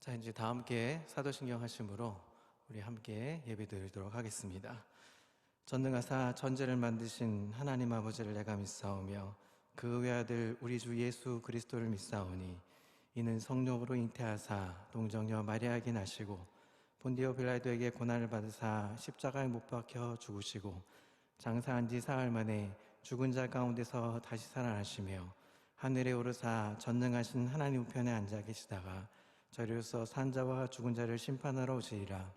자, 이제 다 함께 사도신경 하심으로 우리 함께 예배드리도록 하겠습니다. 전능하사 전제를 만드신 하나님 아버지를 내가 믿사오며 그 외아들 우리 주 예수 그리스도를 믿사오니 이는 성령으로 잉태하사 동정녀 마리아에게 나시고 본디오 빌라도에게 고난을 받으사 십자가에 못 박혀 죽으시고 장사한 지 사흘 만에 죽은 자 가운데서 다시 살아나시며 하늘에 오르사 전능하신 하나님 우편에 앉아 계시다가 저리로서 산자와 죽은 자를 심판하러 오시리라.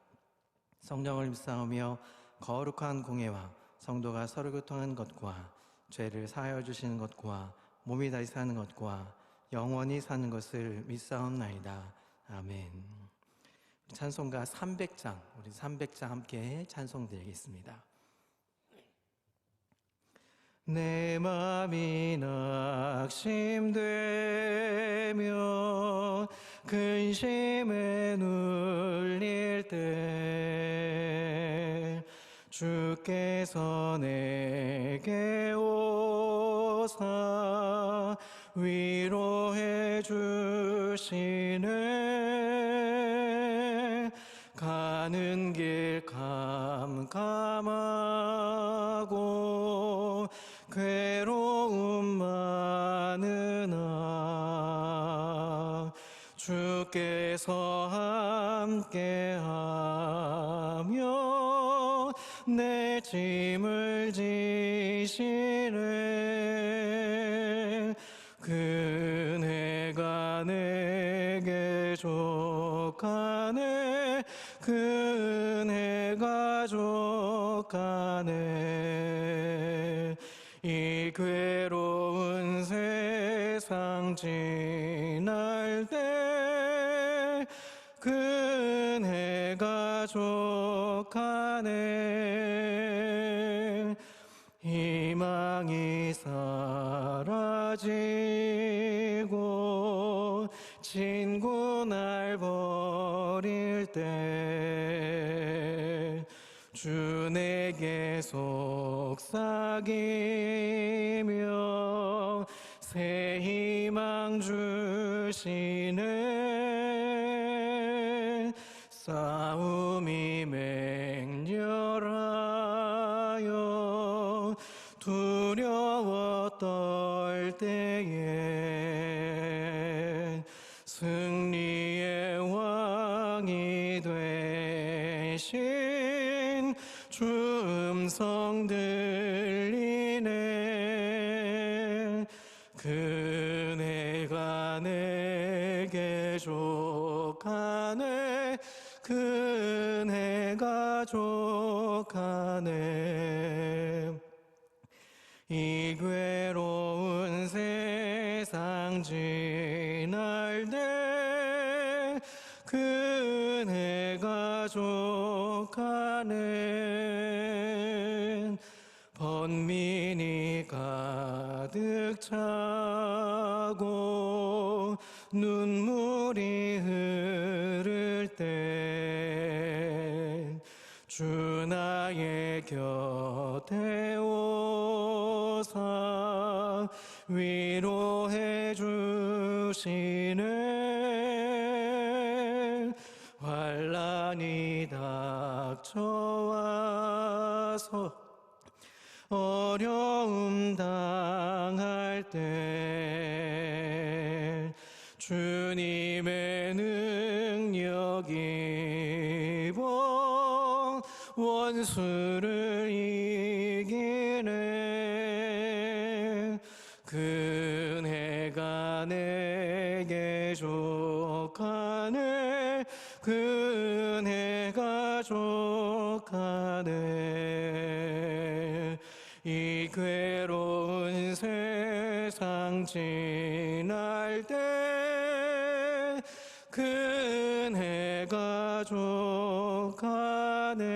성령을 믿사오며 거룩한 공예와 성도가 서로 교통하는 것과 죄를 사하여 주시는 것과 몸이 다시 사는 것과 영원히 사는 것을 믿사옵나이다. 아멘. 찬송가 300장, 우리 300장 함께 찬송 드리겠습니다. 내 맘이 낙심되며 근심에 눌릴 때 주께서 내게 오사 위로해 주시네. 가는 길 캄캄하고 괴로움 많으나 주께서 함께하며 내 짐을 지시네. 그네가 내게 족하네. 그네가 족하네. 이 괴로운 세상 지날 때 그네가 족하네. 희망이 사라지고 친구 날 버릴 때 주 내게 속삭이며 새 희망 주시네. 싸움이 맹렬하여 두려워 떨 때에 승리의 왕이 되신 주 음성 들리네. 그네가 내게 족하네. 그네가 족하네. 이 괴로운 세상 지날 때 그네가 족하네. 번민이 가득 차고 눈물이 흐를 때 주 나의 곁에 오사 위로해 주시네. 환난이 닥쳐와서 어려움 당할 때 주님의 능력이 원수를 이기네. 그네가 내게 족하네. 그네가 족하네. 이 괴로운 세상 지날 때 그네가 족하네.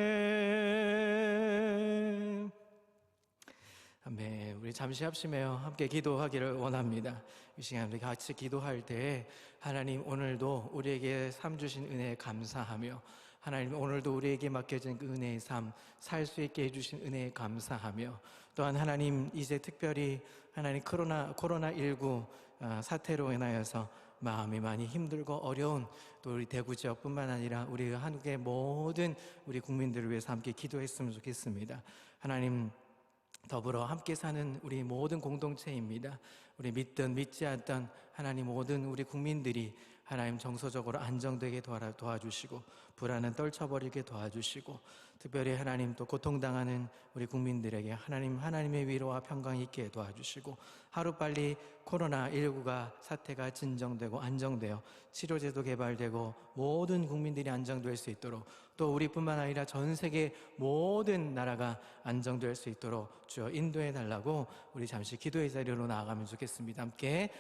아멘. 우리 잠시 합심해요. 함께 기도하기를 원합니다. 이 시간 우리 같이 기도할 때 하나님 오늘도 우리에게 삶 주신 은혜에 감사하며 하나님 오늘도 우리에게 맡겨진 그 은혜의 삶 살 수 있게 해주신 은혜에 감사하며 또한 하나님 이제 특별히 하나님 코로나19 사태로 인하여서 마음이 많이 힘들고 어려운 또 우리 대구 지역뿐만 아니라 우리 한국의 모든 우리 국민들을 위해서 함께 기도했으면 좋겠습니다. 하나님, 더불어 함께 사는 우리 모든 공동체입니다. 우리 믿든 믿지 않던 하나님 모든 우리 국민들이 하나님 정서적으로 안정되게 도와주시고 불안은 떨쳐버리게 도와주시고 특별히 하나님 또 고통당하는 우리 국민들에게 하나님의 위로와 평강이 있게 도와주시고 하루빨리 코로나19가 사태가 진정되고 안정되어 치료제도 개발되고 모든 국민들이 안정될 수 있도록 또 우리뿐만 아니라 전 세계 모든 나라가 안정될 수 있도록 주여 인도해 달라고 우리 잠시 기도의 자리로 나아가면 좋겠습니다. 함께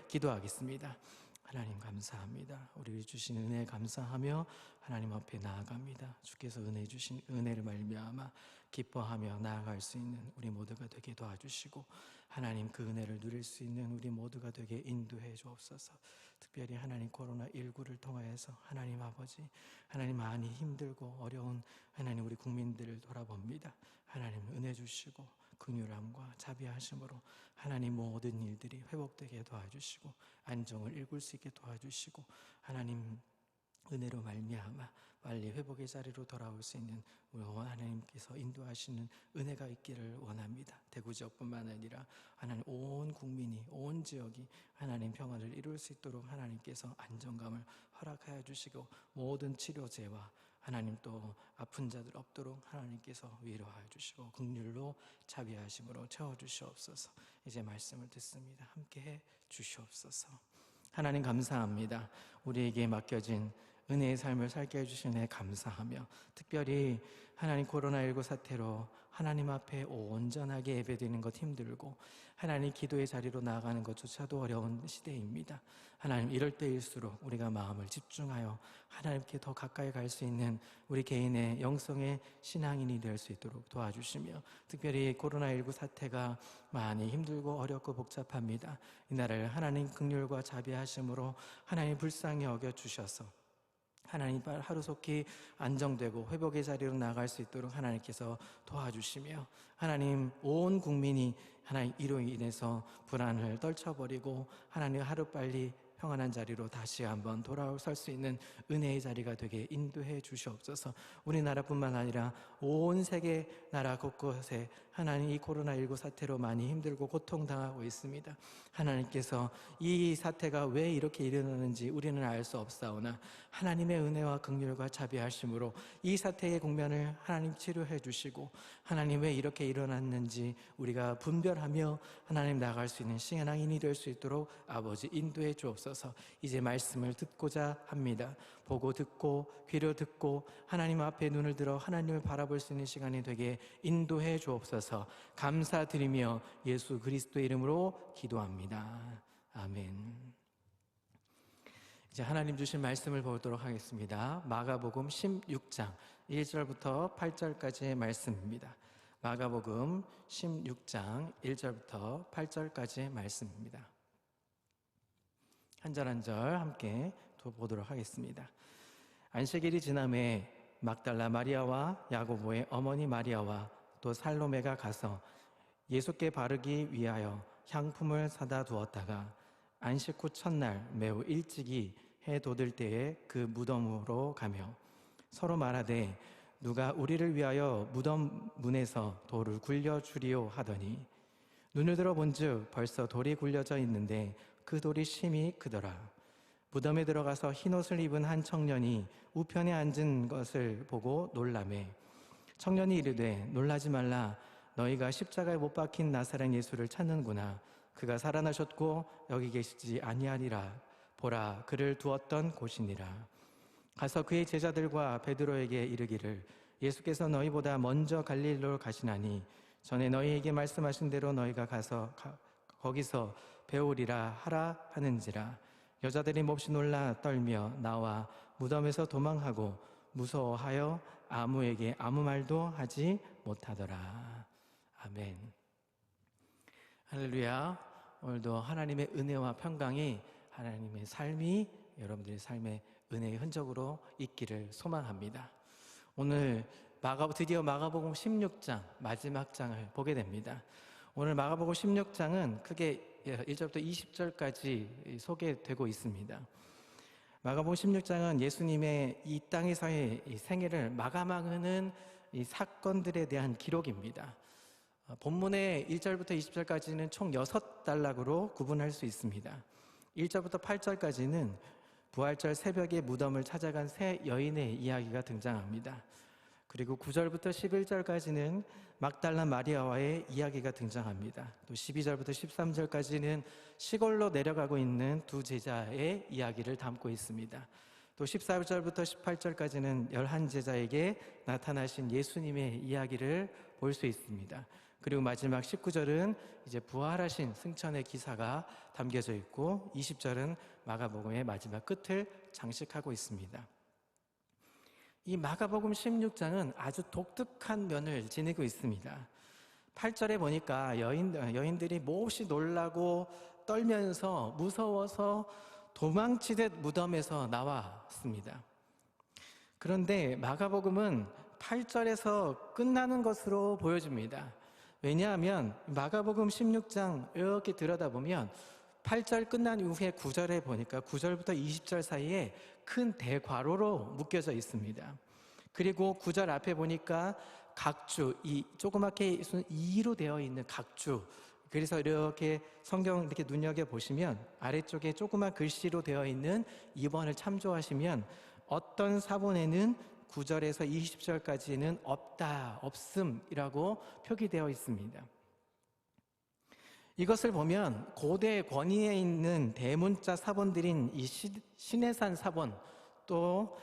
기도하겠습니다. 하나님 감사합니다. 우리 주신 은혜 감사하며 하나님 앞에 나아갑니다. 주께서 은혜 주신 은혜를 말미암아 기뻐하며 나아갈 수 있는 우리 모두가 되게 도와주시고 하나님 그 은혜를 누릴 수 있는 우리 모두가 되게 인도해 주옵소서. 특별히 하나님 코로나19를 통하여서 하나님 아버지 하나님 많이 힘들고 어려운 하나님 우리 국민들을 돌아봅니다. 하나님 은혜 주시고 긍휼함과 자비하심으로 하나님 모든 일들이 회복되게 도와주시고 안정을 일굴 수 있게 도와주시고 하나님 은혜로 말미암아 빨리 회복의 자리로 돌아올 수 있는 우리 하나님께서 인도하시는 은혜가 있기를 원합니다. 대구 지역뿐만 아니라 하나님 온 국민이 온 지역이 하나님 평안을 이룰 수 있도록 하나님께서 안정감을 허락하여 주시고 모든 치료제와 하나님 또 아픈 자들 없도록 하나님께서 위로하여 주시고 긍휼로 자비하심으로 채워주시옵소서. 이제 말씀을 듣습니다. 함께해 주시옵소서. 하나님 감사합니다. 우리에게 맡겨진 은혜의 삶을 살게 해주신 은혜 감사하며 특별히 하나님 코로나19 사태로 하나님 앞에 온전하게 예배드리는 것 힘들고 하나님 기도의 자리로 나아가는 것조차도 어려운 시대입니다. 하나님 이럴 때일수록 우리가 마음을 집중하여 하나님께 더 가까이 갈 수 있는 우리 개인의 영성의 신앙인이 될 수 있도록 도와주시며 특별히 코로나19 사태가 많이 힘들고 어렵고 복잡합니다. 이 나라를 하나님 긍휼과 자비하심으로 하나님 불쌍히 여겨주셔서 하나님 하루속히 안정되고 회복의 자리로 나갈 수 있도록 하나님께서 도와주시며 하나님 온 국민이 하나님 이로 인해서 불안을 떨쳐버리고 하나님 하루빨리 평안한 자리로 다시 한번 돌아설 수 있는 은혜의 자리가 되게 인도해 주시옵소서. 우리나라뿐만 아니라 온 세계 나라 곳곳에 하나님 이 코로나19 사태로 많이 힘들고 고통당하고 있습니다. 하나님께서 이 사태가 왜 이렇게 일어나는지 우리는 알 수 없사오나 하나님의 은혜와 긍휼과 자비하심으로 이 사태의 국면을 하나님 치료해 주시고 하나님 왜 이렇게 일어났는지 우리가 분별하며 하나님 나갈 수 있는 신앙인이 될 수 있도록 아버지 인도해 주옵소서. 이제 말씀을 듣고자 합니다. 보고 듣고 귀로 듣고 하나님 앞에 눈을 들어 하나님을 바라볼 수 있는 시간이 되게 인도해 주옵소서. 감사드리며 예수 그리스도의 이름으로 기도합니다. 아멘. 이제 하나님 주신 말씀을 보도록 하겠습니다. 마가복음 16장 1절부터 8절까지의 말씀입니다. 마가복음 16장 1절부터 8절까지의 말씀입니다. 한 절 한 절 함께 보도록 하겠습니다. 안식일이 지남에 막달라 마리아와 야고보의 어머니 마리아와 또 살로메가 가서 예수께 바르기 위하여 향품을 사다 두었다가 안식 후 첫날 매우 일찍이 해 돋을 때에 그 무덤으로 가며 서로 말하되 누가 우리를 위하여 무덤 문에서 돌을 굴려주리오 하더니 눈을 들어 본즉 벌써 돌이 굴려져 있는데 그 돌이 심히 크더라. 무덤에 들어가서 흰옷을 입은 한 청년이 우편에 앉은 것을 보고 놀라매 청년이 이르되 놀라지 말라. 너희가 십자가에 못 박힌 나사렛 예수를 찾는구나. 그가 살아나셨고 여기 계시지 아니하리라. 보라, 그를 두었던 곳이니라. 가서 그의 제자들과 베드로에게 이르기를 예수께서 너희보다 먼저 갈릴리로 가시나니 전에 너희에게 말씀하신 대로 너희가 가서 거기서 배우리라 하라 하는지라. 여자들이 몹시 놀라 떨며 나와 무덤에서 도망하고 무서워하여 아무에게 아무 말도 하지 못하더라. 아멘. 할렐루야. 오늘도 하나님의 은혜와 평강이 하나님의 삶이 여러분들의 삶의 은혜의 흔적으로 있기를 소망합니다. 오늘 드디어 마가복음 16장 마지막 장을 보게 됩니다. 오늘 마가복음 16장은 크게 1절부터 20절까지 소개되고 있습니다. 마가복음 16장은 예수님의 이 땅에서의 생애를 마감하는 이 사건들에 대한 기록입니다. 본문의 1절부터 20절까지는 총 6단락으로 구분할 수 있습니다. 1절부터 8절까지는 부활절 새벽에 무덤을 찾아간 세 여인의 이야기가 등장합니다. 그리고 9절부터 11절까지는 막달라 마리아와의 이야기가 등장합니다. 또 12절부터 13절까지는 시골로 내려가고 있는 두 제자의 이야기를 담고 있습니다. 또 14절부터 18절까지는 11제자에게 나타나신 예수님의 이야기를 볼 수 있습니다. 그리고 마지막 19절은 이제 부활하신 승천의 기사가 담겨져 있고 20절은 마가복음의 마지막 끝을 장식하고 있습니다. 이 마가복음 16장은 아주 독특한 면을 지니고 있습니다. 8절에 보니까 여인들이 몹시 놀라고 떨면서 무서워서 도망치듯 무덤에서 나왔습니다. 그런데 마가복음은 8절에서 끝나는 것으로 보여집니다. 왜냐하면 마가복음 16장 이렇게 들여다보면 8절 끝난 이후에 9절에 보니까 9절부터 20절 사이에 큰 대괄호로 묶여져 있습니다. 그리고 9절 앞에 보니까 각주, 이 조그맣게 2로 되어 있는 각주, 그래서 이렇게 성경 이렇게 눈여겨보시면 아래쪽에 조그만 글씨로 되어 있는 2번을 참조하시면 어떤 사본에는 9절에서 20절까지는 없다, 없음이라고 표기되어 있습니다. 이것을 보면 고대 권위에 있는 대문자 사본들인 이 시내산 사본 또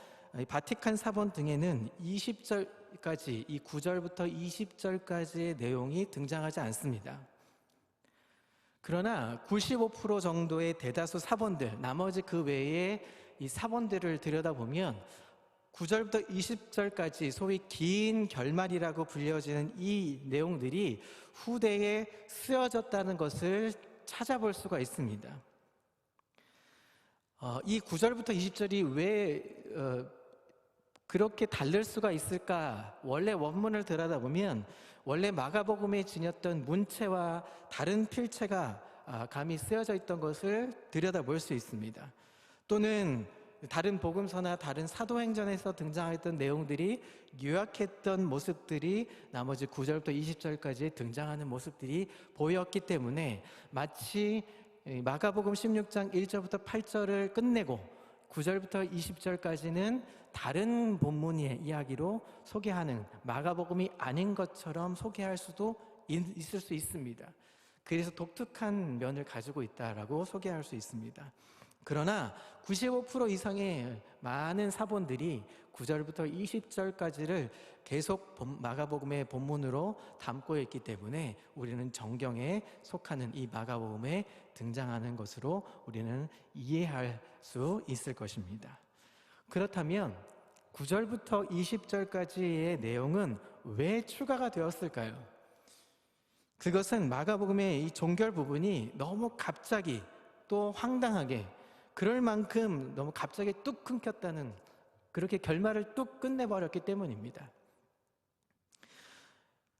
바티칸 사본 등에는 20절까지 이 9절부터 20절까지의 내용이 등장하지 않습니다. 그러나 95% 정도의 대다수 사본들, 나머지 그 외에 이 사본들을 들여다보면 9절부터 20절까지 소위 긴 결말이라고 불려지는 이 내용들이 후대에 쓰여졌다는 것을 찾아볼 수가 있습니다. 이 9절부터 20절이 왜 그렇게 다를 수가 있을까? 원래 원문을 들여다보면 원래 마가복음에 지녔던 문체와 다른 필체가 감히 쓰여져 있던 것을 들여다볼 수 있습니다. 또는 다른 복음서나 다른 사도행전에서 등장했던 내용들이 요약했던 모습들이 나머지 9절부터 20절까지 등장하는 모습들이 보였기 때문에 마치 마가복음 16장 1절부터 8절을 끝내고 9절부터 20절까지는 다른 본문의 이야기로 소개하는 마가복음이 아닌 것처럼 소개할 수도 있을 수 있습니다. 그래서 독특한 면을 가지고 있다라고 소개할 수 있습니다. 그러나 95% 이상의 많은 사본들이 9절부터 20절까지를 계속 마가복음의 본문으로 담고 있기 때문에 우리는 정경에 속하는 이 마가복음에 등장하는 것으로 우리는 이해할 수 있을 것입니다. 그렇다면 9절부터 20절까지의 내용은 왜 추가가 되었을까요? 그것은 마가복음의 이 종결 부분이 너무 갑자기 또 황당하게 그럴 만큼 너무 갑자기 뚝 끊겼다는 그렇게 결말을 뚝 끝내버렸기 때문입니다.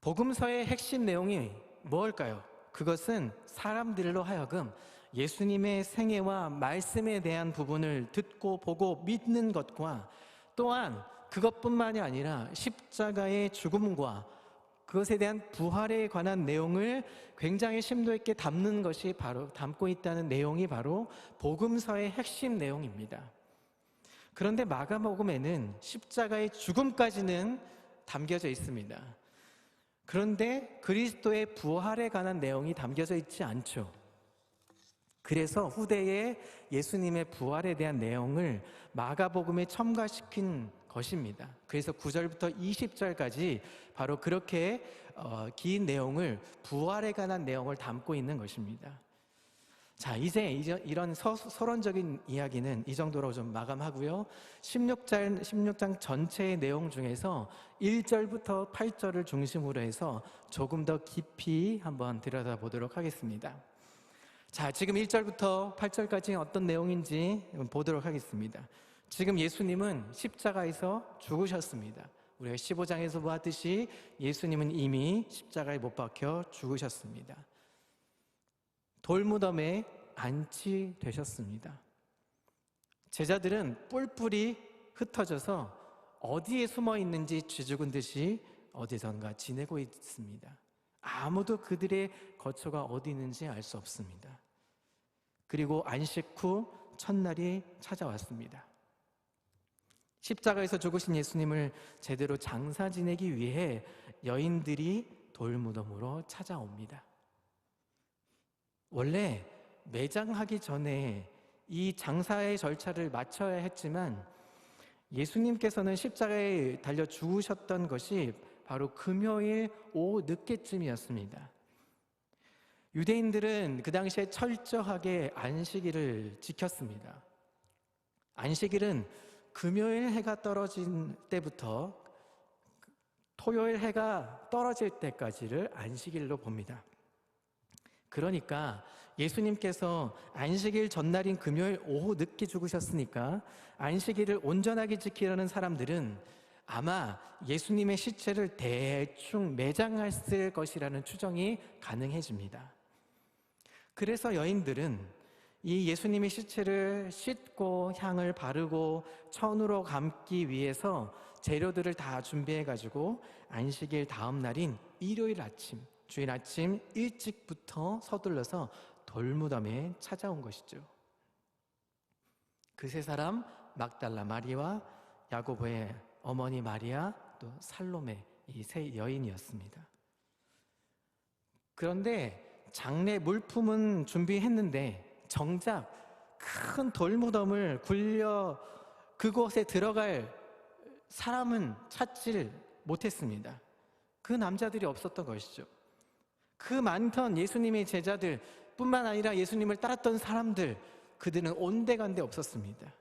복음서의 핵심 내용이 뭘까요? 그것은 사람들로 하여금 예수님의 생애와 말씀에 대한 부분을 듣고 보고 믿는 것과 또한 그것뿐만이 아니라 십자가의 죽음과 그것에 대한 부활에 관한 내용을 굉장히 심도 있게 담는 것이 바로 담고 있다는 내용이 바로 복음서의 핵심 내용입니다. 그런데 마가복음에는 십자가의 죽음까지는 담겨져 있습니다. 그런데 그리스도의 부활에 관한 내용이 담겨져 있지 않죠. 그래서 후대에 예수님의 부활에 대한 내용을 마가복음에 첨가시킨 것입니다. 그래서 9절부터 20절까지 바로 그렇게 긴 내용을 부활에 관한 내용을 담고 있는 것입니다. 자, 이제 이런 서론적인 이야기는 이 정도로 좀 마감하고요. 16장 전체의 내용 중에서 1절부터 8절을 중심으로 해서 조금 더 깊이 한번 들여다보도록 하겠습니다. 자, 지금 1절부터 8절까지 어떤 내용인지 보도록 하겠습니다. 지금 예수님은 십자가에서 죽으셨습니다. 우리가 15장에서 보았듯이 예수님은 이미 십자가에 못 박혀 죽으셨습니다. 돌무덤에 안치되셨습니다. 제자들은 뿔뿔이 흩어져서 어디에 숨어 있는지 쥐죽은 듯이 어디선가 지내고 있습니다. 아무도 그들의 거처가 어디 있는지 알 수 없습니다. 그리고 안식 후 첫날이 찾아왔습니다. 십자가에서 죽으신 예수님을 제대로 장사 지내기 위해 여인들이 돌무덤으로 찾아옵니다. 원래 매장하기 전에 이 장사의 절차를 마쳐야 했지만 예수님께서는 십자가에 달려 죽으셨던 것이 바로 금요일 오후 늦게쯤이었습니다. 유대인들은 그 당시에 철저하게 안식일을 지켰습니다. 안식일은 금요일 해가 떨어진 때부터 토요일 해가 떨어질 때까지를 안식일로 봅니다. 그러니까 예수님께서 안식일 전날인 금요일 오후 늦게 죽으셨으니까 안식일을 온전하게 지키려는 사람들은 아마 예수님의 시체를 대충 매장했을 것이라는 추정이 가능해집니다. 그래서 여인들은 이 예수님의 시체를 씻고 향을 바르고 천으로 감기 위해서 재료들을 다 준비해가지고 안식일 다음 날인 일요일 아침, 주일 아침 일찍부터 서둘러서 돌무덤에 찾아온 것이죠. 그 세 사람, 막달라 마리와 야고보의 어머니 마리아, 또 살로메, 이 세 여인이었습니다. 그런데 장례 물품은 준비했는데 정작 큰 돌무덤을 굴려 그곳에 들어갈 사람은 찾질 못했습니다. 그 남자들이 없었던 것이죠. 그 많던 예수님의 제자들 뿐만 아니라 예수님을 따랐던 사람들, 그들은 온데간데 없었습니다.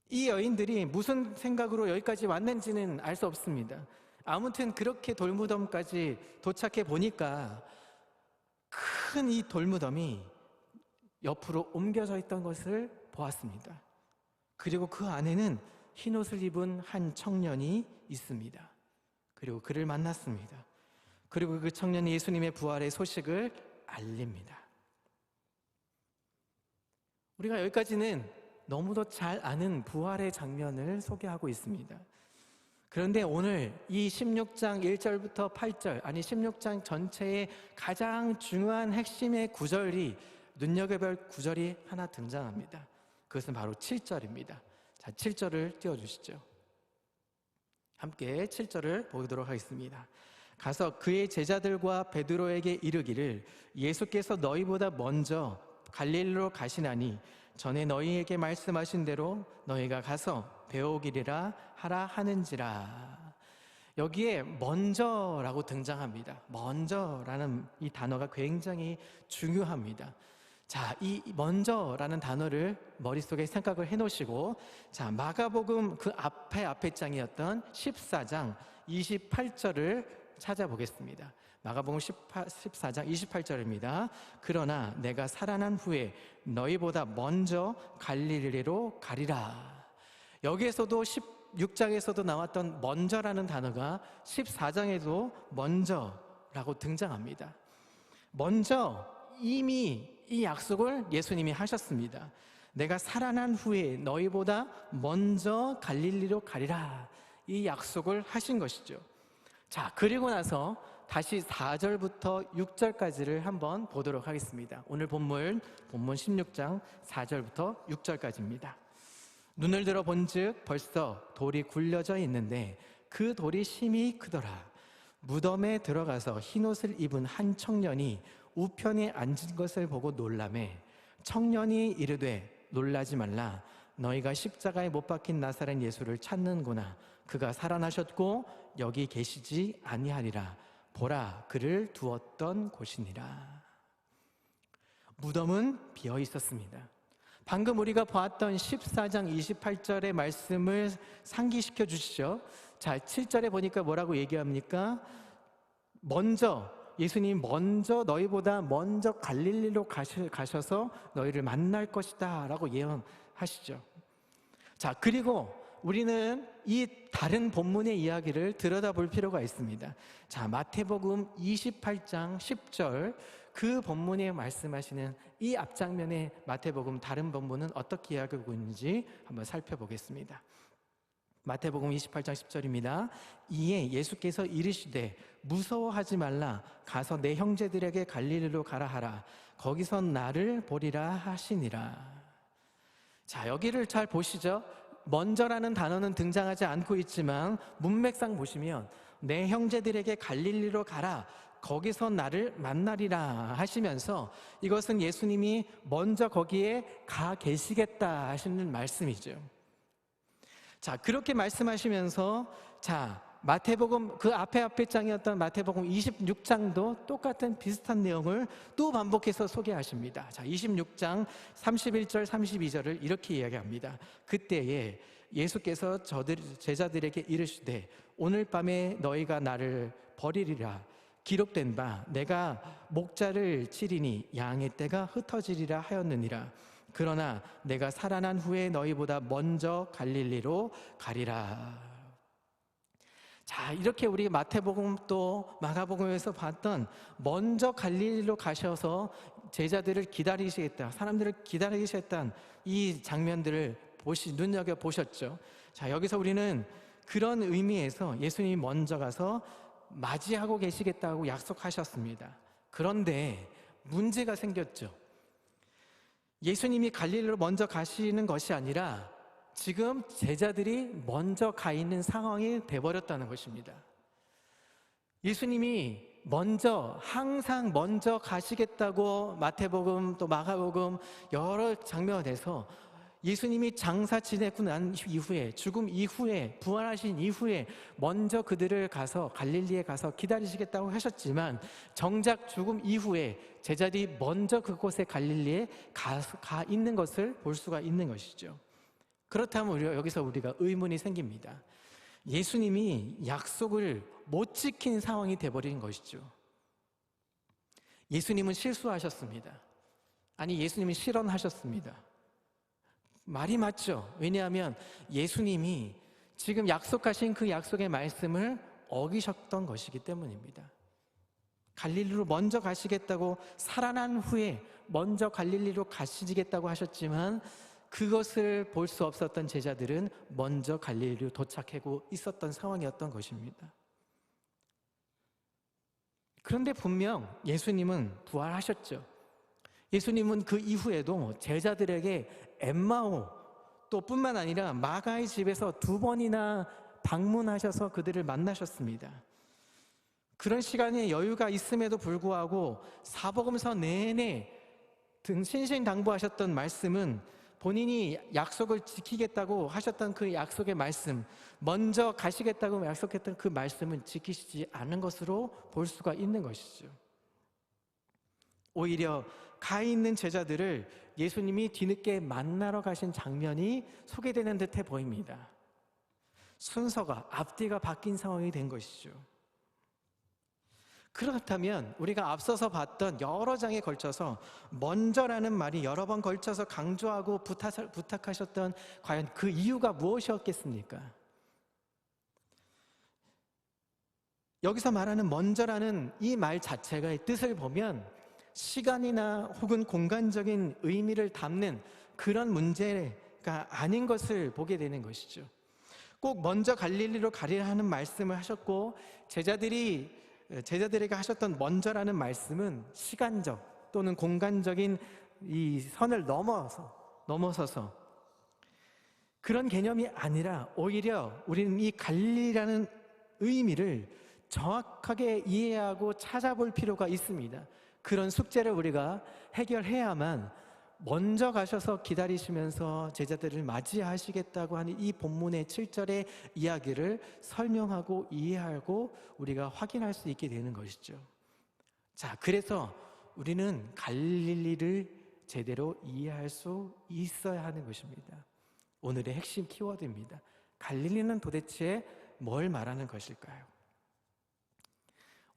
이 여인들이 무슨 생각으로 여기까지 왔는지는 알 수 없습니다. 아무튼 그렇게 돌무덤까지 도착해 보니까 큰 이 돌무덤이 옆으로 옮겨져 있던 것을 보았습니다. 그리고 그 안에는 흰옷을 입은 한 청년이 있습니다. 그리고 그를 만났습니다. 그리고 그 청년이 예수님의 부활의 소식을 알립니다. 우리가 여기까지는 너무도 잘 아는 부활의 장면을 소개하고 있습니다. 그런데 오늘 이 16장 1절부터 8절, 아니 16장 전체의 가장 중요한 핵심의 구절이, 눈여겨볼 구절이 하나 등장합니다. 그것은 바로 7절입니다. 자, 7절을 띄워주시죠. 함께 7절을 보도록 하겠습니다. 가서 그의 제자들과 베드로에게 이르기를 예수께서 너희보다 먼저 갈릴리로 가시나니 전에 너희에게 말씀하신 대로 너희가 가서 배우기리라 하라 하는지라. 여기에 먼저라고 등장합니다. 먼저라는 이 단어가 굉장히 중요합니다. 자, 이 먼저라는 단어를 머릿속에 생각을 해놓으시고, 자, 마가복음 그 앞에 장이었던 14장 28절을 찾아보겠습니다. 마가복음 14장 28절입니다. 그러나 내가 살아난 후에 너희보다 먼저 갈릴리로 가리라. 여기에서도 16장에서도 나왔던 먼저라는 단어가 14장에도 먼저라고 등장합니다. 먼저 이미 이 약속을 예수님이 하셨습니다. 내가 살아난 후에 너희보다 먼저 갈릴리로 가리라. 이 약속을 하신 것이죠. 자, 그리고 나서 다시 4절부터 6절까지를 한번 보도록 하겠습니다. 오늘 본문 16장 4절부터 6절까지입니다. 눈을 들어 본즉 벌써 돌이 굴려져 있는데 그 돌이 심히 크더라. 무덤에 들어가서 흰옷을 입은 한 청년이 우편에 앉은 것을 보고 놀라매 청년이 이르되 놀라지 말라. 너희가 십자가에 못 박힌 나사렛 예수를 찾는구나. 그가 살아나셨고 여기 계시지 아니하리라. 보라, 그를 두었던 곳이니라. 무덤은 비어 있었습니다. 방금 우리가 보았던 14장 28절의 말씀을 상기시켜 주시죠. 자, 7절에 보니까 뭐라고 얘기합니까? 먼저, 예수님 먼저 너희보다 먼저 갈릴리로 가셔서 너희를 만날 것이다 라고 예언하시죠. 자, 그리고 우리는 이 다른 본문의 이야기를 들여다볼 필요가 있습니다. 자, 마태복음 28장 10절, 그 본문에 말씀하시는 이 앞장면의 마태복음 다른 본문은 어떻게 이야기하고 있는지 한번 살펴보겠습니다. 마태복음 28장 10절입니다. 이에 예수께서 이르시되 무서워하지 말라. 가서 내 형제들에게 갈릴리로 가라 하라. 거기서 나를 보리라 하시니라. 자, 여기를 잘 보시죠. 먼저라는 단어는 등장하지 않고 있지만 문맥상 보시면 내 형제들에게 갈릴리로 가라. 거기서 나를 만나리라 하시면서 이것은 예수님이 먼저 거기에 가 계시겠다 하시는 말씀이죠. 자, 그렇게 말씀하시면서 마태복음 그 앞에 장이었던 마태복음 26장도 똑같은 비슷한 내용을 또 반복해서 소개하십니다. 자, 26장 31절 32절을 이렇게 이야기합니다. 그때에 예수께서 제자들에게 이르시되 오늘 밤에 너희가 나를 버리리라. 기록된 바 내가 목자를 치리니 양의 떼가 흩어지리라 하였느니라. 그러나 내가 살아난 후에 너희보다 먼저 갈릴리로 가리라. 자, 이렇게 우리 마태복음 또 마가복음에서 봤던 먼저 갈릴리로 가셔서 제자들을 기다리시겠다, 사람들을 기다리시겠다는 이 장면들을 눈여겨보셨죠. 자, 여기서 우리는 그런 의미에서 예수님이 먼저 가서 맞이하고 계시겠다고 약속하셨습니다. 그런데 문제가 생겼죠. 예수님이 갈릴리로 먼저 가시는 것이 아니라 지금 제자들이 먼저 가 있는 상황이 돼버렸다는 것입니다. 예수님이 항상 먼저 가시겠다고 마태복음 또 마가복음 여러 장면에서 예수님이 장사 지내고 난 이후에, 죽음 이후에, 부활하신 이후에 먼저 그들을 가서 갈릴리에 가서 기다리시겠다고 하셨지만 정작 죽음 이후에 제자들이 먼저 그곳에 갈릴리에 가 있는 것을 볼 수가 있는 것이죠. 그렇다면 여기서 우리가 의문이 생깁니다. 예수님이 약속을 못 지킨 상황이 돼버린 것이죠. 예수님은 실수하셨습니다. 아니, 예수님이 실언하셨습니다. 말이 맞죠. 왜냐하면 예수님이 지금 약속하신 그 약속의 말씀을 어기셨던 것이기 때문입니다. 갈릴리로 먼저 가시겠다고, 살아난 후에 먼저 갈릴리로 가시겠다고 하셨지만 그것을 볼 수 없었던 제자들은 먼저 갈릴리로 도착하고 있었던 상황이었던 것입니다. 그런데 분명 예수님은 부활하셨죠. 예수님은 그 이후에도 제자들에게 엠마오 또 뿐만 아니라 마가의 집에서 2번이나 방문하셔서 그들을 만나셨습니다. 그런 시간에 여유가 있음에도 불구하고 사복음서 내내 신신당부하셨던 말씀은 본인이 약속을 지키겠다고 하셨던 그 약속의 말씀, 먼저 가시겠다고 약속했던 그 말씀은 지키시지 않은 것으로 볼 수가 있는 것이죠. 오히려 가 있는 제자들을 예수님이 뒤늦게 만나러 가신 장면이 소개되는 듯해 보입니다. 순서가, 앞뒤가 바뀐 상황이 된 것이죠. 그렇다면 우리가 앞서서 봤던 여러 장에 걸쳐서 먼저라는 말이 여러 번 걸쳐서 강조하고 부탁하셨던 과연 그 이유가 무엇이었겠습니까? 여기서 말하는 먼저라는 이 말 자체의 뜻을 보면 시간이나 혹은 공간적인 의미를 담는 그런 문제가 아닌 것을 보게 되는 것이죠. 꼭 먼저 갈릴리로 가리라 하는 말씀을 하셨고 제자들에게 하셨던 먼저라는 말씀은 시간적 또는 공간적인 이 선을 넘어서서 그런 개념이 아니라 오히려 우리는 이 갈릴리라는 의미를 정확하게 이해하고 찾아볼 필요가 있습니다. 그런 숙제를 우리가 해결해야만 먼저 가셔서 기다리시면서 제자들을 맞이하시겠다고 하는 이 본문의 7절의 이야기를 설명하고 이해하고 우리가 확인할 수 있게 되는 것이죠. 자, 그래서 우리는 갈릴리를 제대로 이해할 수 있어야 하는 것입니다. 오늘의 핵심 키워드입니다. 갈릴리는 도대체 뭘 말하는 것일까요?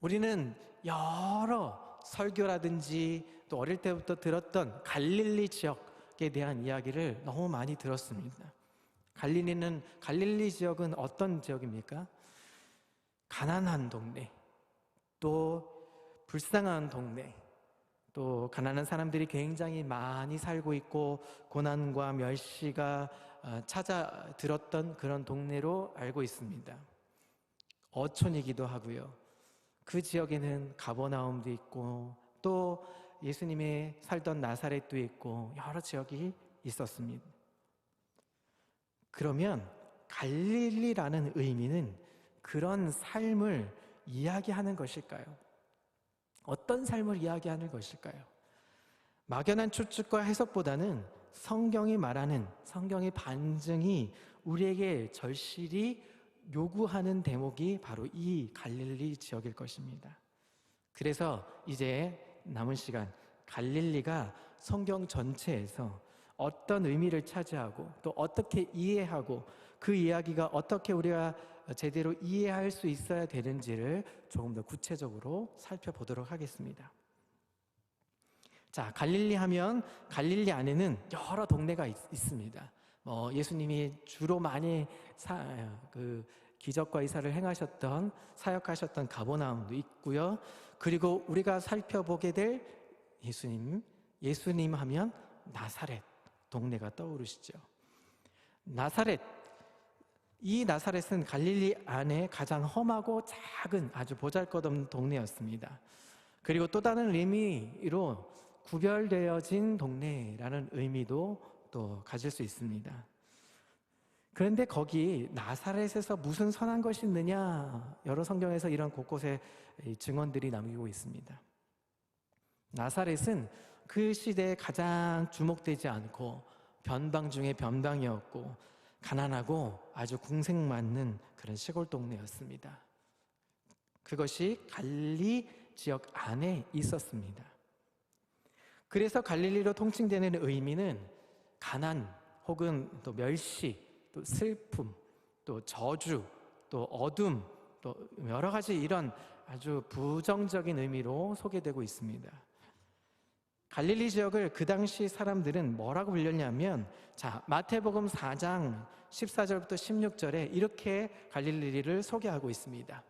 우리는 여러 설교라든지 또 어릴 때부터 들었던 갈릴리 지역에 대한 이야기를 너무 많이 들었습니다. 갈릴리 지역은 어떤 지역입니까? 가난한 동네, 또 불쌍한 동네, 또 가난한 사람들이 굉장히 많이 살고 있고 고난과 멸시가 찾아 들었던 그런 동네로 알고 있습니다. 어촌이기도 하고요. 그 지역에는 가버나움도 있고 또 예수님이 살던 나사렛도 있고 여러 지역이 있었습니다. 그러면 갈릴리라는 의미는 그런 삶을 이야기하는 것일까요? 어떤 삶을 이야기하는 것일까요? 막연한 추측과 해석보다는 성경이 말하는, 성경의 반증이 우리에게 절실히 요구하는 대목이 바로 이 갈릴리 지역일 것입니다. 그래서 이제 남은 시간 갈릴리가 성경 전체에서 어떤 의미를 차지하고 또 어떻게 이해하고 그 이야기가 어떻게 우리가 제대로 이해할 수 있어야 되는지를 조금 더 구체적으로 살펴보도록 하겠습니다. 자, 갈릴리 하면 갈릴리 안에는 여러 동네가 있습니다. 예수님이 주로 많이 기적과 이사를 행하셨던, 사역하셨던 가버나움도 있고요. 그리고 우리가 살펴보게 될 예수님 하면 나사렛 동네가 떠오르시죠. 이 나사렛은 갈릴리 안에 가장 험하고 작은 아주 보잘것없는 동네였습니다. 그리고 또 다른 의미로 구별되어진 동네라는 의미도 또 가질 수 있습니다. 그런데 거기 나사렛에서 무슨 선한 것이 있느냐, 여러 성경에서 이런 곳곳에 증언들이 남기고 있습니다. 나사렛은 그 시대에 가장 주목되지 않고 변방 중에 변방이었고 가난하고 아주 궁색 많는 그런 시골 동네였습니다. 그것이 갈릴리 지역 안에 있었습니다. 그래서 갈릴리로 통칭되는 의미는 가난 혹은 또 멸시, 또 슬픔, 또 저주, 또 어둠, 또 여러 가지 이런 아주 부정적인 의미로 소개되고 있습니다. 갈릴리 지역을 그 당시 사람들은 뭐라고 불렸냐면, 자, 마태복음 4장 14절부터 16절에 이렇게 갈릴리를 소개하고 있습니다.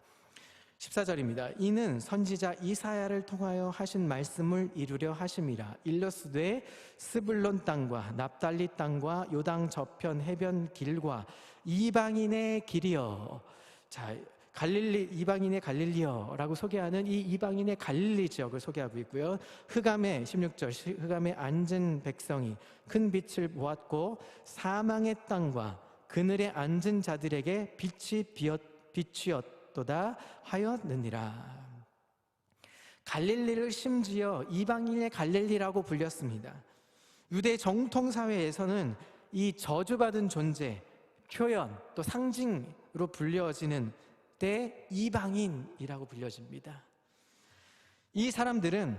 14절입니다. 이는 선지자 이사야를 통하여 하신 말씀을 이루려 하심이라. 일러스되 스불론 땅과 납달리 땅과 요당 저편 해변 길과 이방인의 길이여. 자, 갈릴리, 이방인의 갈릴리여라고 소개하는 이 이방인의 갈릴리 지역을 소개하고 있고요. 흑암에 16절 흑암에 앉은 백성이 큰 빛을 보았고 사망의 땅과 그늘에 앉은 자들에게 빛이 비추었도다 하였느니라. 갈릴리를 심지어 이방인의 갈릴리라고 불렸습니다. 유대 정통사회에서는 이 저주받은 존재, 표현, 또 상징으로 불려지는 때 이방인이라고 불려집니다. 이 사람들은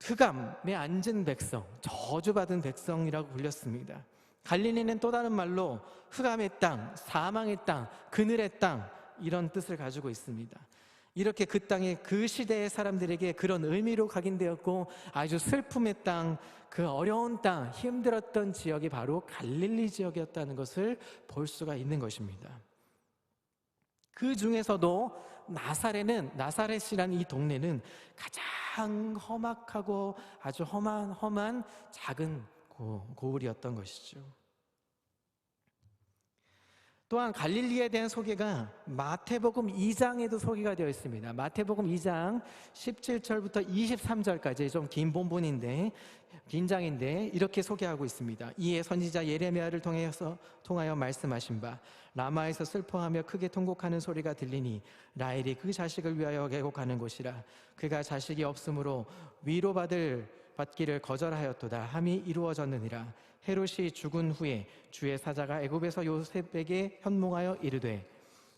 흑암에 앉은 백성, 저주받은 백성이라고 불렸습니다. 갈릴리는 또 다른 말로 흑암의 땅, 사망의 땅, 그늘의 땅, 이런 뜻을 가지고 있습니다. 이렇게 그 땅에 그 시대의 사람들에게 그런 의미로 각인되었고 아주 슬픔의 땅, 그 어려운 땅, 힘들었던 지역이 바로 갈릴리 지역이었다는 것을 볼 수가 있는 것입니다. 그 중에서도 나사렛이라는 이 동네는 가장 험악하고 아주 험한 작은 고을이었던 것이죠. 또한 갈릴리에 대한 소개가 마태복음 2장에도 소개가 되어 있습니다. 마태복음 2장 17절부터 23절까지 좀 긴 본문인데, 긴 장인데 이렇게 소개하고 있습니다. 이에 선지자 예레미야를 통하여 말씀하신 바, 라마에서 슬퍼하며 크게 통곡하는 소리가 들리니 라헬이 그 자식을 위하여 애곡하는 곳이라. 그가 자식이 없으므로 위로받기를 거절하였도다 함이 이루어졌느니라. 헤롯이 죽은 후에 주의 사자가 애굽에서 요셉에게 현몽하여 이르되,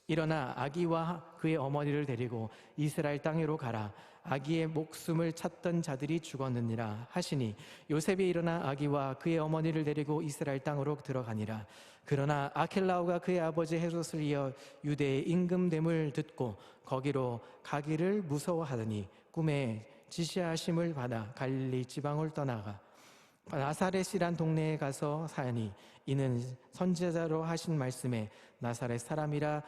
일어나 아기와 그의 어머니를 데리고 이스라엘 땅으로 가라. 아기의 목숨을 찾던 자들이 죽었느니라 하시니 요셉이 일어나 아기와 그의 어머니를 데리고 이스라엘 땅으로 들어가니라. 그러나 아켈라오가 그의 아버지 헤롯을 이어 유대의 임금됨을 듣고 거기로 가기를 무서워하더니 꿈에 지시하심을 받아 갈릴리 지방을 떠나가 나사렛이란 동네에 가서 사니 이는 선지자로 하신 말씀에 나사렛 사람이라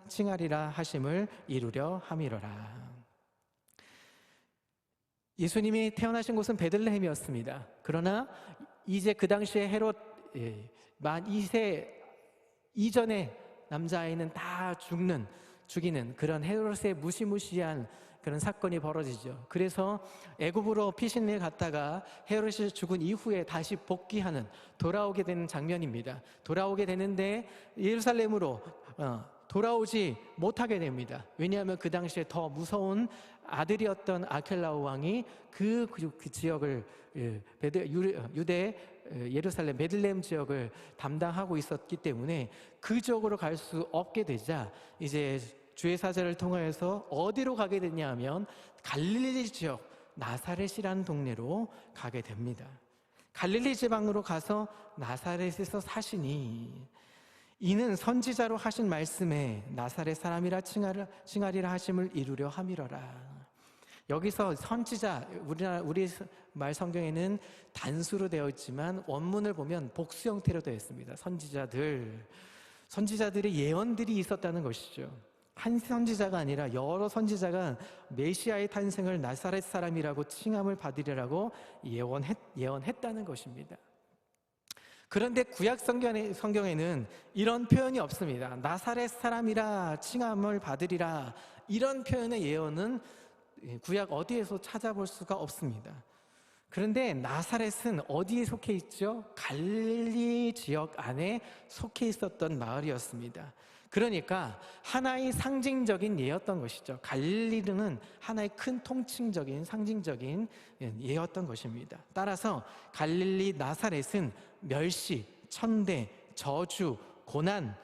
칭하리라 하심을 이루려 함이로라. 예수님이 태어나신 곳은 베들레헴이었습니다. 그러나 이제 그 당시에 헤롯 만 2세 이전에 남자아이는 다 죽이는 그런 헤롯의 무시무시한 그런 사건이 벌어지죠. 그래서 애굽으로 피신을 갔다가 헤롯이 죽은 이후에 다시 복귀하는, 돌아오게 되는 장면입니다. 돌아오게 되는데 예루살렘으로 돌아오지 못하게 됩니다. 왜냐하면 그 당시에 더 무서운 아들이었던 아켈라오 왕이 그 지역을, 유대 예루살렘 베들레헴 지역을 담당하고 있었기 때문에 그 지역으로 갈 수 없게 되자 이제 주의 사자를 통하여서 어디로 가게 됐냐 하면 갈릴리 지역 나사렛이라는 동네로 가게 됩니다. 갈릴리 지방으로 가서 나사렛에서 사시니 이는 선지자로 하신 말씀에 나사렛 사람이라 칭하리라 하심을 이루려 함이러라. 여기서 선지자, 우리 말 성경에는 단수로 되어 있지만 원문을 보면 복수 형태로 되어 있습니다. 선지자들의 예언들이 있었다는 것이죠. 한 선지자가 아니라 여러 선지자가 메시아의 탄생을 나사렛 사람이라고 칭함을 받으리라고 예언했다는 것입니다. 그런데 구약 성경에는 이런 표현이 없습니다. 나사렛 사람이라 칭함을 받으리라, 이런 표현의 예언은 구약 어디에서 찾아볼 수가 없습니다. 그런데 나사렛은 어디에 속해 있죠? 갈릴리 지역 안에 속해 있었던 마을이었습니다. 그러니까 하나의 상징적인 예였던 것이죠. 갈릴리는 하나의 큰 통칭적인 상징적인 예였던 것입니다. 따라서 갈릴리 나사렛은 멸시, 천대, 저주, 고난,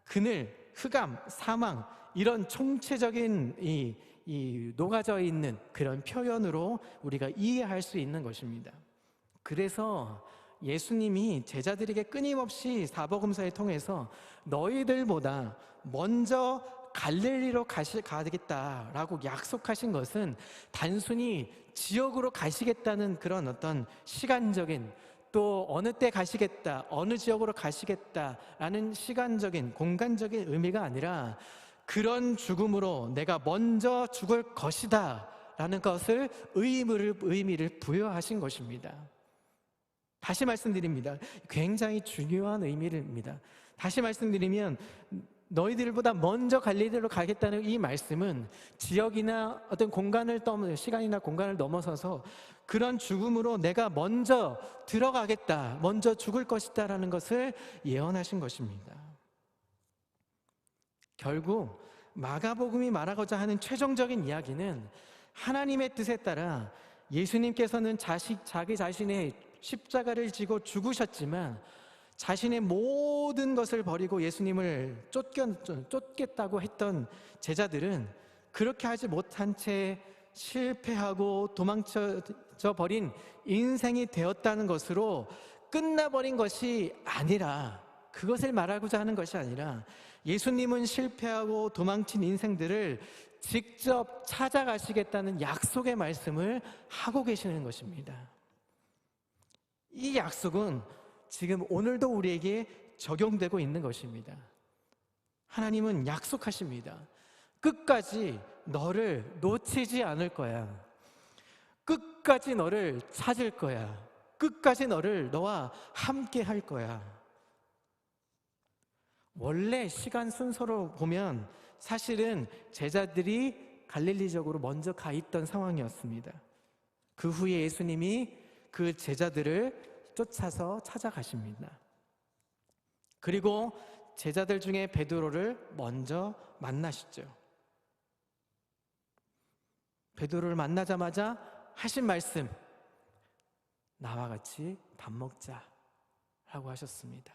그늘, 흑암, 사망, 이런 총체적인 이 녹아져 있는 그런 표현으로 우리가 이해할 수 있는 것입니다. 그래서 예수님이 제자들에게 끊임없이 사복음서에 통해서 너희들보다 먼저 갈릴리로 가겠다라고 약속하신 것은 단순히 지역으로 가시겠다는 그런 어떤 시간적인, 또 어느 때 가시겠다, 어느 지역으로 가시겠다라는 시간적인, 공간적인 의미가 아니라 그런 죽음으로 내가 먼저 죽을 것이다 라는 것을 의미를 부여하신 것입니다. 다시 말씀드립니다. 굉장히 중요한 의미입니다. 다시 말씀드리면 너희들보다 먼저 갈릴리로 가겠다는 이 말씀은 지역이나 어떤 시간이나 공간을 넘어서서 그런 죽음으로 내가 먼저 들어가겠다, 먼저 죽을 것이다 라는 것을 예언하신 것입니다. 결국 마가복음이 말하고자 하는 최종적인 이야기는 하나님의 뜻에 따라 예수님께서는 자기 자신의 십자가를 지고 죽으셨지만 자신의 모든 것을 버리고 예수님을 쫓겠다고 했던 제자들은 그렇게 하지 못한 채 실패하고 도망쳐 버린 인생이 되었다는 것으로 끝나버린 것이 아니라, 그것을 말하고자 하는 것이 아니라 예수님은 실패하고 도망친 인생들을 직접 찾아가시겠다는 약속의 말씀을 하고 계시는 것입니다. 이 약속은 지금 오늘도 우리에게 적용되고 있는 것입니다. 하나님은 약속하십니다. 끝까지 너를 놓치지 않을 거야. 끝까지 너를 찾을 거야. 끝까지 너와 함께 할 거야. 원래 시간 순서로 보면 사실은 제자들이 갈릴리 지역으로 먼저 가 있던 상황이었습니다. 그 후에 예수님이 그 제자들을 쫓아서 찾아가십니다. 그리고 제자들 중에 베드로를 먼저 만나시죠. 베드로를 만나자마자 하신 말씀, 나와 같이 밥 먹자 라고 하셨습니다.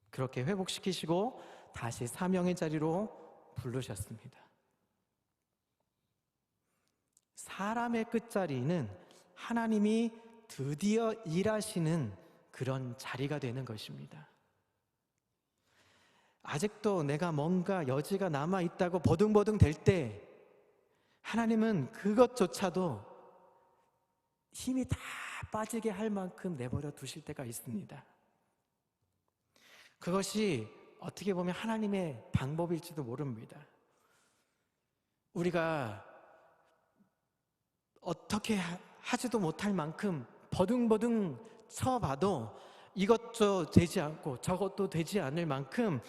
그렇게 회복시키시고 다시 사명의 자리로 부르셨습니다. 사람의 끝자리는 하나님이 드디어 일하시는 그런 자리가 되는 것입니다. 아직도 내가 뭔가 여지가 남아있다고 버둥버둥 될 때 하나님은 그것조차도 힘이 다 빠지게 할 만큼 내버려 두실 때가 있습니다. 그것이 어떻게 보면 하나님의 방법일지도 모릅니다. 우리가 어떻게 하지도 못할 만큼 버둥버둥 쳐봐도 이것도 되지 않고 저것도 되지 않을 만큼,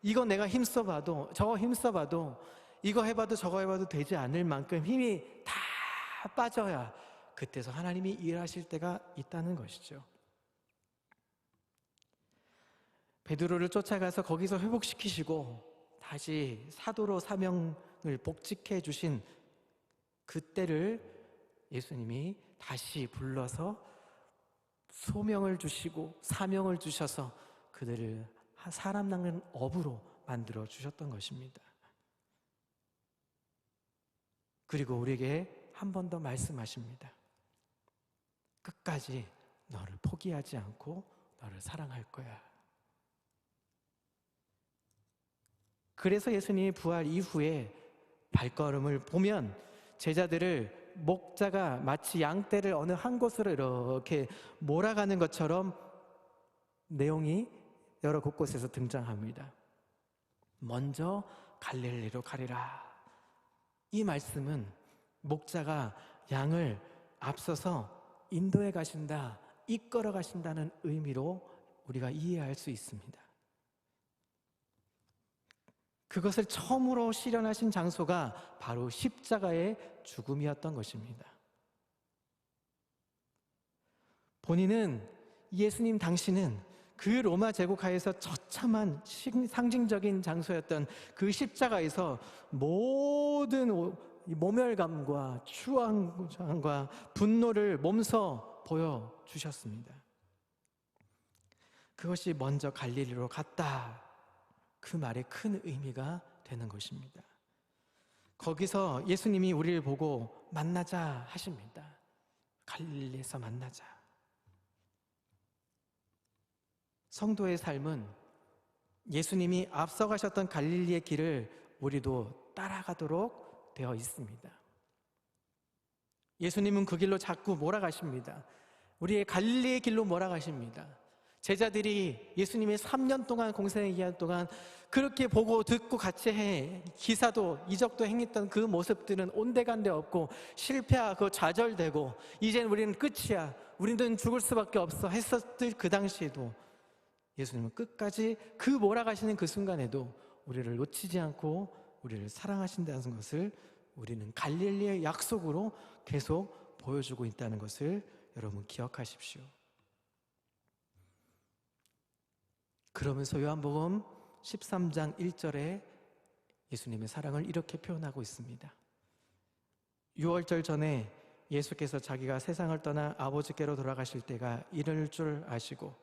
이거 내가 힘써봐도 저거 힘써봐도 이거 해봐도 저거 해봐도 되지 않을 만큼 힘이 다 빠져야 그때서 하나님이 일하실 때가 있다는 것이죠. 베드로를 쫓아가서 거기서 회복시키시고 다시 사도로 사명을 복직해 주신 그때를 예수님이 다시 불러서 소명을 주시고 사명을 주셔서 그들을 사람 낚는 어부로 만들어 주셨던 것입니다. 그리고 우리에게 한 번 더 말씀하십니다. 끝까지 너를 포기하지 않고 너를 사랑할 거야. 그래서 예수님이 부활 이후에 발걸음을 보면 제자들을 목자가 마치 양떼를 어느 한 곳으로 이렇게 몰아가는 것처럼 내용이 여러 곳곳에서 등장합니다. 먼저 갈릴리로 가리라. 이 말씀은 목자가 양을 앞서서 인도에 가신다, 이끌어 가신다는 의미로 우리가 이해할 수 있습니다. 그것을 처음으로 실현하신 장소가 바로 십자가의 죽음이었던 것입니다. 본인은, 예수님 당신은 그 로마 제국하에서 처참한 상징적인 장소였던 그 십자가에서 모든 모멸감과 추앙과 분노를 몸소 보여주셨습니다. 그것이 먼저 갈릴리로 갔다, 그 말에 큰 의미가 되는 것입니다. 거기서 예수님이 우리를 보고 만나자 하십니다. 갈릴리에서 만나자. 성도의 삶은 예수님이 앞서가셨던 갈릴리의 길을 우리도 따라가도록 되어 있습니다. 예수님은 그 길로 자꾸 몰아가십니다. 우리의 갈릴리의 길로 몰아가십니다. 제자들이 예수님의 3년 동안 공생의 기간 동안 그렇게 보고 듣고 같이 기사도 이적도 행했던 그 모습들은 온데간데 없고 실패하고 좌절되고 이젠 우리는 끝이야, 우리는 죽을 수밖에 없어 했었을 그 당시에도 예수님은 끝까지 그 몰아가시는 그 순간에도 우리를 놓치지 않고 우리를 사랑하신다는 것을 우리는 갈릴리의 약속으로 계속 보여주고 있다는 것을 여러분 기억하십시오. 그러면서 요한복음 13장 1절에 예수님의 사랑을 이렇게 표현하고 있습니다. 유월절 전에 예수께서 자기가 세상을 떠나 아버지께로 돌아가실 때가 이를 줄 아시고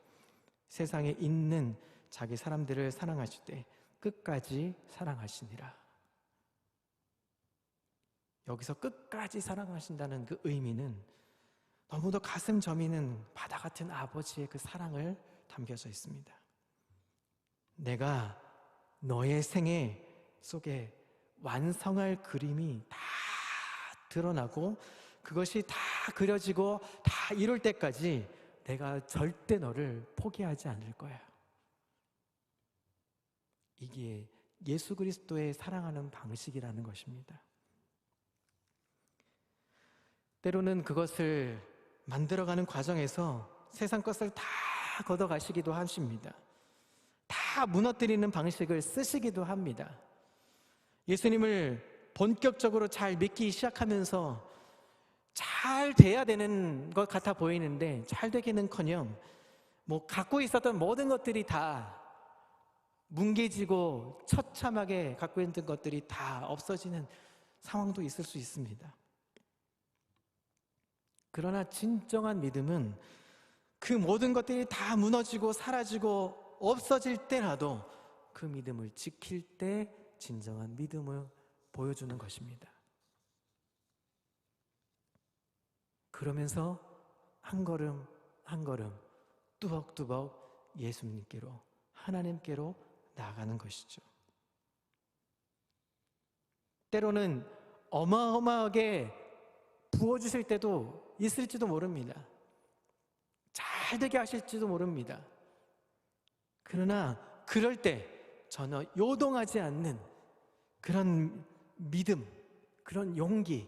세상에 있는 자기 사람들을 사랑하실 때 끝까지 사랑하시니라. 여기서 끝까지 사랑하신다는 그 의미는 너무도 가슴 저미는 바다 같은 아버지의 그 사랑을 담겨져 있습니다. 내가 너의 생애 속에 완성할 그림이 다 드러나고 그것이 다 그려지고 다 이룰 때까지 내가 절대 너를 포기하지 않을 거야. 이게 예수 그리스도의 사랑하는 방식이라는 것입니다. 때로는 그것을 만들어가는 과정에서 세상 것을 다 걷어가시기도 하십니다. 다 무너뜨리는 방식을 쓰시기도 합니다. 예수님을 본격적으로 잘 믿기 시작하면서 잘 돼야 되는 것 같아 보이는데 잘 되기는커녕 갖고 있었던 모든 것들이 다 뭉개지고 처참하게 갖고 있는 것들이 다 없어지는 상황도 있을 수 있습니다. 그러나 진정한 믿음은 그 모든 것들이 다 무너지고 사라지고 없어질 때라도 그 믿음을 지킬 때 진정한 믿음을 보여주는 것입니다. 그러면서 한 걸음 한 걸음 뚜벅뚜벅 예수님께로, 하나님께로 나아가는 것이죠. 때로는 어마어마하게 부어주실 때도 있을지도 모릅니다. 잘 되게 하실지도 모릅니다. 그러나 그럴 때 전혀 요동하지 않는 그런 믿음, 그런 용기,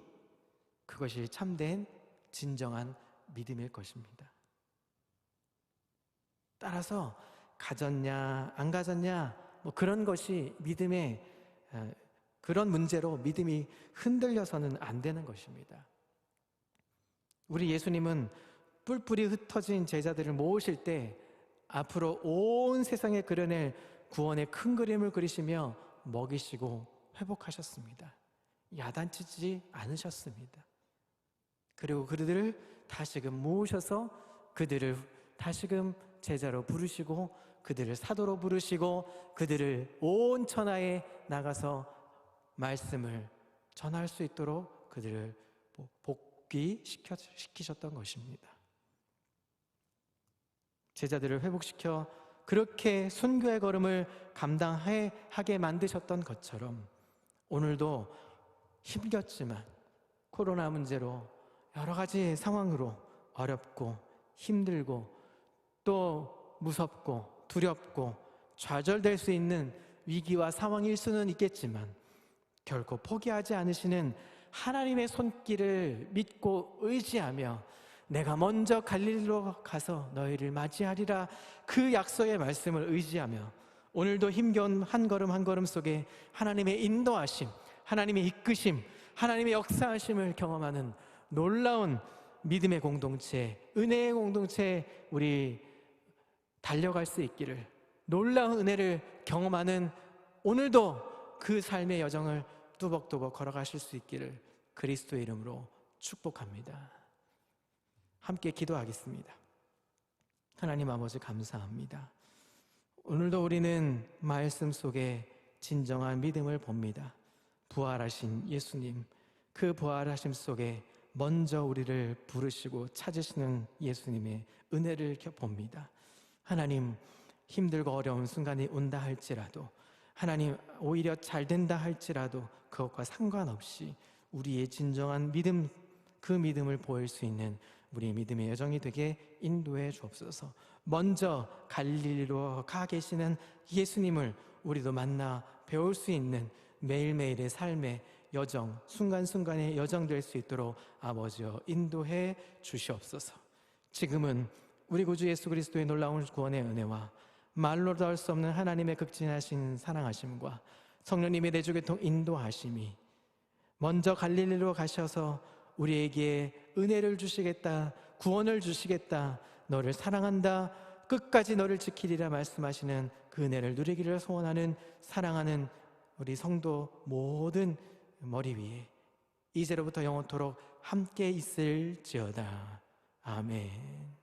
그것이 참된 진정한 믿음일 것입니다. 따라서 가졌냐 안 가졌냐 뭐 그런 것이 믿음의 그런 문제로 믿음이 흔들려서는 안 되는 것입니다. 우리 예수님은 뿔뿔이 흩어진 제자들을 모으실 때 앞으로 온 세상에 그려낼 구원의 큰 그림을 그리시며 먹이시고 회복하셨습니다. 야단치지 않으셨습니다. 그리고 그들을 다시금 모으셔서 그들을 다시금 제자로 부르시고 그들을 사도로 부르시고 그들을 온 천하에 나가서 말씀을 전할 수 있도록 그들을 복귀시키셨던 것입니다. 제자들을 회복시켜 그렇게 순교의 걸음을 감당하게 만드셨던 것처럼 오늘도 힘겹지만 코로나 문제로 여러 가지 상황으로 어렵고 힘들고 또 무섭고 두렵고 좌절될 수 있는 위기와 상황일 수는 있겠지만 결코 포기하지 않으시는 하나님의 손길을 믿고 의지하며 내가 먼저 갈릴리로 가서 너희를 맞이하리라 그 약속의 말씀을 의지하며 오늘도 힘겨운 한 걸음 한 걸음 속에 하나님의 인도하심, 하나님의 이끄심, 하나님의 역사하심을 경험하는 놀라운 믿음의 공동체, 은혜의 공동체 우리 달려갈 수 있기를, 놀라운 은혜를 경험하는 오늘도 그 삶의 여정을 뚜벅뚜벅 걸어가실 수 있기를 그리스도의 이름으로 축복합니다. 함께 기도하겠습니다. 하나님 아버지 감사합니다. 오늘도 우리는 말씀 속에 진정한 믿음을 봅니다. 부활하신 예수님, 그 부활하심 속에 먼저 우리를 부르시고 찾으시는 예수님의 은혜를 봅니다. 하나님, 힘들고 어려운 순간이 온다 할지라도, 하나님 오히려 잘 된다 할지라도 그것과 상관없이 우리의 진정한 믿음, 그 믿음을 보일 수 있는 우리 믿음의 여정이 되게 인도해 주옵소서. 먼저 갈릴리로 가 계시는 예수님을 우리도 만나 배울 수 있는 매일매일의 삶의 여정, 순간순간의 여정 될 수 있도록 아버지여 인도해 주시옵소서. 지금은 우리 구주 예수 그리스도의 놀라운 구원의 은혜와 말로도 할 수 없는 하나님의 극진하신 사랑하심과 성령님의 내주교통 인도하심이 먼저 갈릴리로 가셔서 우리에게 은혜를 주시겠다, 구원을 주시겠다, 너를 사랑한다, 끝까지 너를 지키리라 말씀하시는 그 은혜를 누리기를 소원하는 사랑하는 우리 성도 모든 머리 위에 이제로부터 영원토록 함께 있을지어다. 아멘.